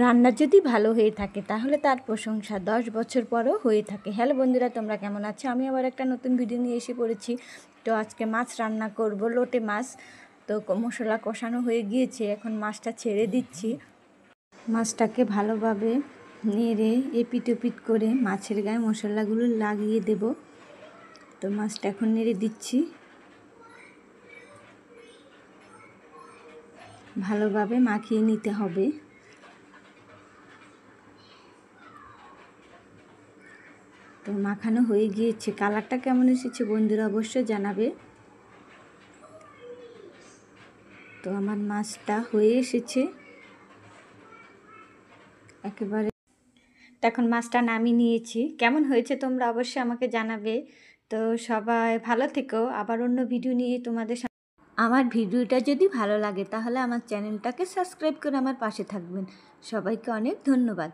রান্না যদি ভালো হয়ে থাকে তাহলে তার প্রশংসা 10 বছর পরও হয়ে থাকে। হ্যালো বন্ধুরা, তোমরা কেমন আছো? আমি আবার একটা নতুন ভিডিও নিয়ে এসে পড়েছি। তো আজকে মাছ রান্না করব, লোটে মাছ। তো মশলা কষানো হয়ে গিয়েছে, এখন মাছটা ছেড়ে দিচ্ছি। মাছটাকে ভালোভাবে নেড়ে এপিট ওপিট করে মাছের গায়ে মশলাগুলো লাগিয়ে দেব। তো মাছটা এখন নেড়ে দিচ্ছি, ভালোভাবে মাখিয়ে নিতে হবে। তো মাখানো হয়ে গিয়েছে। কালারটা কেমন এসেছে বন্ধুরা অবশ্যই জানাবে। তো আমার মাছটা হয়ে এসেছে একেবারে। তো এখন মাছটা নামিয়ে নিয়েছি। কেমন হয়েছে তোমরা অবশ্যই আমাকে জানাবে। তো সবাই ভালো থেকো, আবার অন্য ভিডিও নিয়ে তোমাদের আমার ভিডিওটা যদি ভালো লাগে তাহলে আমার চ্যানেলটাকে সাবস্ক্রাইব করে আমার পাশে থাকবেন। সবাইকে অনেক ধন্যবাদ।